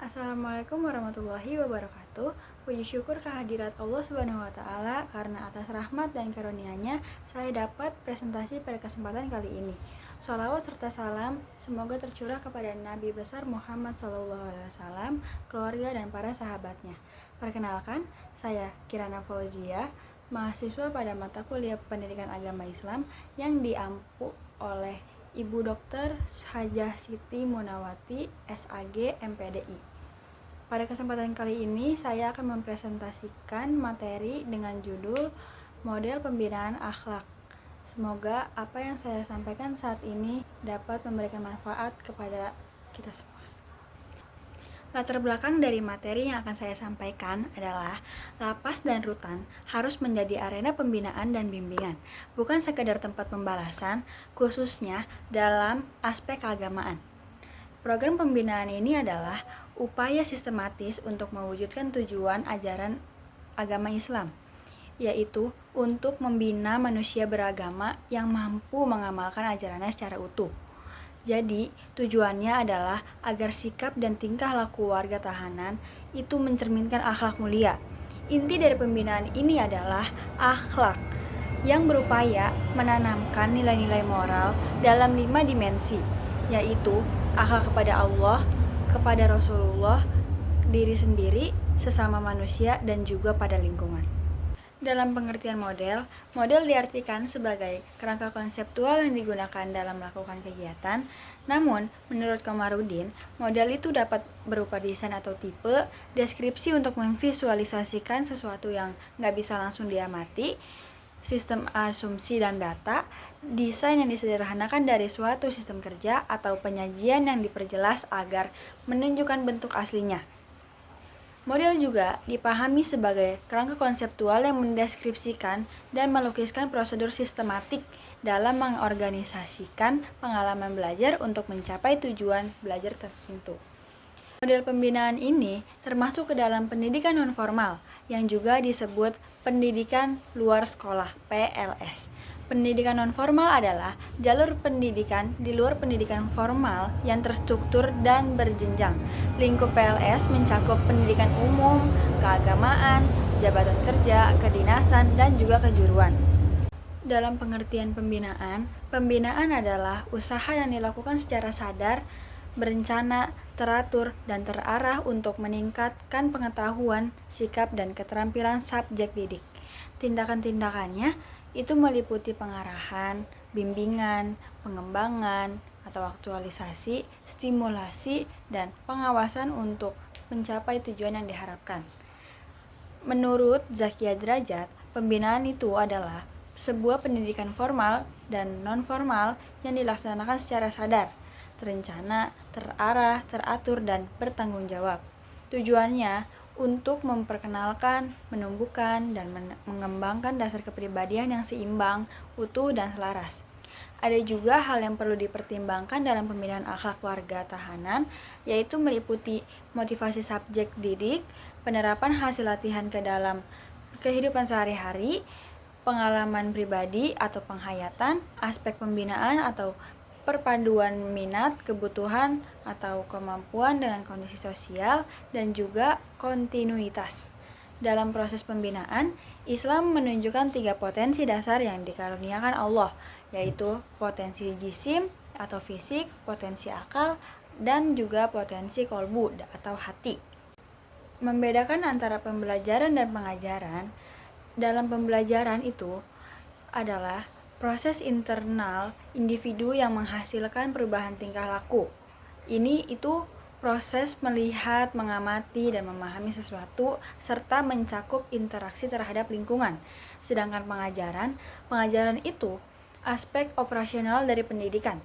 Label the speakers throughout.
Speaker 1: Assalamualaikum warahmatullahi wabarakatuh. Puji syukur kehadirat Allah Subhanahu wa taala karena atas rahmat dan karunia-Nya saya dapat presentasi pada kesempatan kali ini. Shalawat serta salam semoga tercurah kepada Nabi besar Muhammad SAW, keluarga dan para sahabatnya. Perkenalkan, saya Kirana Fauzia, mahasiswa pada mata kuliah Pendidikan Agama Islam yang diampu oleh Ibu Dr. Hajah Siti Munawati, SAG, MPDI. Pada kesempatan kali ini, saya akan mempresentasikan materi dengan judul Model Pembinaan Akhlak. Semoga apa yang saya sampaikan saat ini dapat memberikan manfaat kepada kita semua. Latar belakang dari materi yang akan saya sampaikan adalah lapas dan rutan harus menjadi arena pembinaan dan bimbingan, bukan sekedar tempat pembalasan, khususnya dalam aspek keagamaan. Program pembinaan ini adalah upaya sistematis untuk mewujudkan tujuan ajaran agama Islam, yaitu untuk membina manusia beragama yang mampu mengamalkan ajarannya secara utuh. Jadi, tujuannya adalah agar sikap dan tingkah laku warga tahanan itu mencerminkan akhlak mulia. Inti dari pembinaan ini adalah akhlak yang berupaya menanamkan nilai-nilai moral dalam 5 dimensi, yaitu akhlak kepada Allah, kepada Rasulullah, diri sendiri, sesama manusia, dan juga pada lingkungan. Dalam pengertian model diartikan sebagai kerangka konseptual yang digunakan dalam melakukan kegiatan. Namun, menurut Komarudin, model itu dapat berupa desain atau tipe, deskripsi untuk memvisualisasikan sesuatu yang nggak bisa langsung diamati, sistem asumsi dan data, desain yang disederhanakan dari suatu sistem kerja, atau penyajian yang diperjelas agar menunjukkan bentuk aslinya. Model juga dipahami sebagai kerangka konseptual yang mendeskripsikan dan melukiskan prosedur sistematik dalam mengorganisasikan pengalaman belajar untuk mencapai tujuan belajar tertentu. Model pembinaan ini termasuk ke dalam pendidikan nonformal yang juga disebut pendidikan luar sekolah (PLS). Pendidikan nonformal adalah jalur pendidikan di luar pendidikan formal yang terstruktur dan berjenjang. Lingkup PLS mencakup pendidikan umum, keagamaan, jabatan kerja, kedinasan, dan juga kejuruan. Dalam pengertian pembinaan adalah usaha yang dilakukan secara sadar, berencana, teratur, dan terarah untuk meningkatkan pengetahuan, sikap, dan keterampilan subjek didik. Tindakan-tindakannya itu meliputi pengarahan, bimbingan, pengembangan, atau aktualisasi, stimulasi, dan pengawasan untuk mencapai tujuan yang diharapkan. Menurut Zakia Derajat, pembinaan itu adalah sebuah pendidikan formal dan non-formal yang dilaksanakan secara sadar, terencana, terarah, teratur, dan bertanggung jawab. Tujuannya untuk memperkenalkan, menumbuhkan, dan mengembangkan dasar kepribadian yang seimbang, utuh, dan selaras. Ada juga hal yang perlu dipertimbangkan dalam pembinaan akhlak warga tahanan, yaitu meliputi motivasi subjek didik, penerapan hasil latihan ke dalam kehidupan sehari-hari, pengalaman pribadi atau penghayatan, aspek pembinaan atau perpaduan minat, kebutuhan, atau kemampuan dengan kondisi sosial, dan juga kontinuitas. Dalam proses pembinaan, Islam menunjukkan 3 potensi dasar yang dikaruniakan Allah, yaitu potensi jisim atau fisik, potensi akal, dan juga potensi kolbu atau hati. Membedakan antara pembelajaran dan pengajaran, dalam pembelajaran itu adalah proses internal individu yang menghasilkan perubahan tingkah laku. Ini itu proses melihat, mengamati, dan memahami sesuatu serta mencakup interaksi terhadap lingkungan. Sedangkan pengajaran itu aspek operasional dari pendidikan,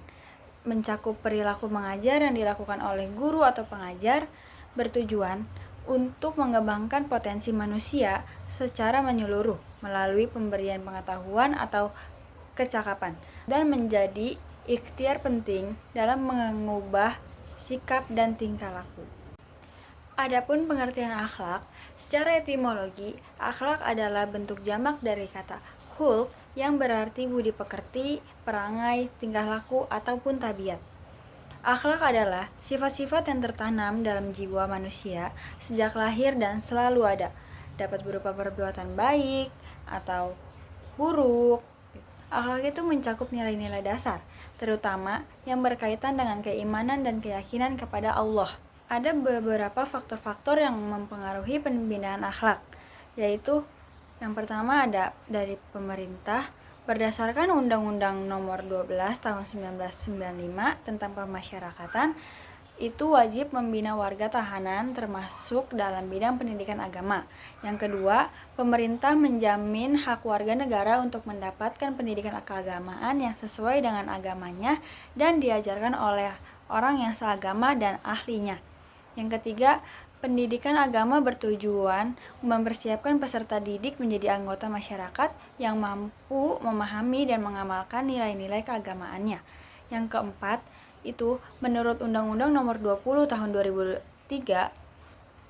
Speaker 1: mencakup perilaku mengajar yang dilakukan oleh guru atau pengajar, bertujuan untuk mengembangkan potensi manusia secara menyeluruh melalui pemberian pengetahuan atau kecakapan, dan menjadi ikhtiar penting dalam mengubah sikap dan tingkah laku. Adapun pengertian akhlak, secara etimologi, akhlak adalah bentuk jamak dari kata khulq yang berarti budi pekerti, perangai, tingkah laku, ataupun tabiat. Akhlak adalah sifat-sifat yang tertanam dalam jiwa manusia sejak lahir dan selalu ada. Dapat berupa perbuatan baik atau buruk. Akhlak itu mencakup nilai-nilai dasar, terutama yang berkaitan dengan keimanan dan keyakinan kepada Allah. Ada beberapa faktor-faktor yang mempengaruhi pembinaan akhlak, yaitu yang pertama ada dari pemerintah. Berdasarkan Undang-Undang Nomor 12 Tahun 1995 tentang Pemasyarakatan, itu wajib membina warga tahanan termasuk dalam bidang pendidikan agama. Yang kedua, pemerintah menjamin hak warga negara untuk mendapatkan pendidikan keagamaan yang sesuai dengan agamanya dan diajarkan oleh orang yang seagama dan ahlinya. Yang ketiga, pendidikan agama bertujuan mempersiapkan peserta didik menjadi anggota masyarakat yang mampu memahami dan mengamalkan nilai-nilai keagamaannya. Yang keempat, itu menurut Undang-Undang Nomor 20 Tahun 2003,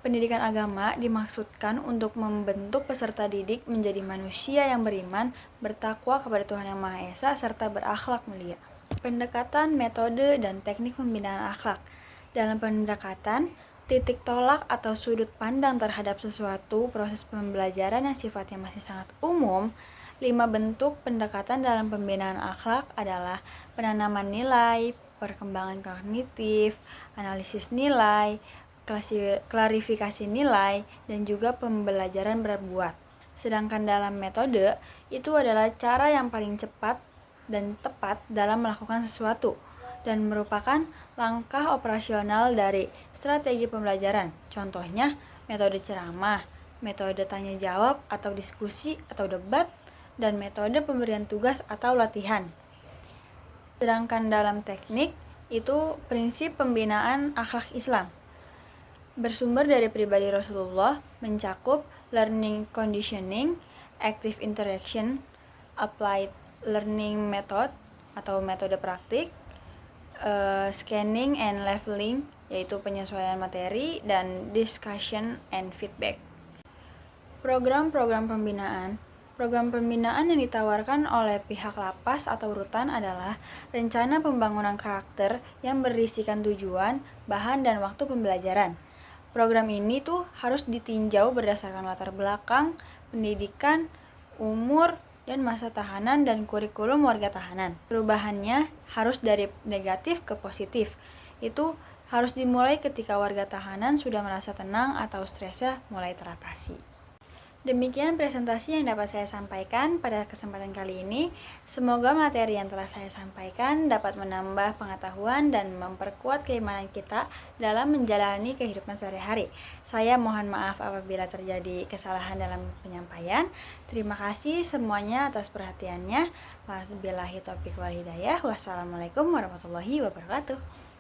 Speaker 1: pendidikan agama dimaksudkan untuk membentuk peserta didik menjadi manusia yang beriman, bertakwa kepada Tuhan Yang Maha Esa, serta berakhlak mulia. Pendekatan, metode, dan teknik pembinaan akhlak. Dalam pendekatan, titik tolak atau sudut pandang terhadap sesuatu proses pembelajaran yang sifatnya masih sangat umum. 5 bentuk pendekatan dalam pembinaan akhlak adalah penanaman nilai, perkembangan kognitif, analisis nilai, klarifikasi nilai, dan juga pembelajaran berbuat. Sedangkan dalam metode, itu adalah cara yang paling cepat dan tepat dalam melakukan sesuatu dan merupakan langkah operasional dari strategi pembelajaran. Contohnya, metode ceramah, metode tanya jawab atau diskusi atau debat, dan metode pemberian tugas atau latihan. Sedangkan dalam teknik, itu prinsip pembinaan akhlak Islam. Bersumber dari pribadi Rasulullah, mencakup learning conditioning, active interaction, applied learning method atau metode praktik, scanning and leveling, yaitu penyesuaian materi, dan discussion and feedback. Program-program pembinaan yang ditawarkan oleh pihak lapas atau rutan adalah rencana pembangunan karakter yang berisikan tujuan, bahan, dan waktu pembelajaran. Program ini tuh harus ditinjau berdasarkan latar belakang, pendidikan, umur, dan masa tahanan dan kurikulum warga tahanan. Perubahannya harus dari negatif ke positif. Itu harus dimulai ketika warga tahanan sudah merasa tenang atau stresnya mulai teratasi. Demikian presentasi yang dapat saya sampaikan pada kesempatan kali ini. Semoga materi yang telah saya sampaikan dapat menambah pengetahuan dan memperkuat keimanan kita dalam menjalani kehidupan sehari-hari. Saya mohon maaf apabila terjadi kesalahan dalam penyampaian. Terima kasih semuanya atas perhatiannya. Wabillahi taufiq wal hidayah. Wassalamualaikum warahmatullahi wabarakatuh.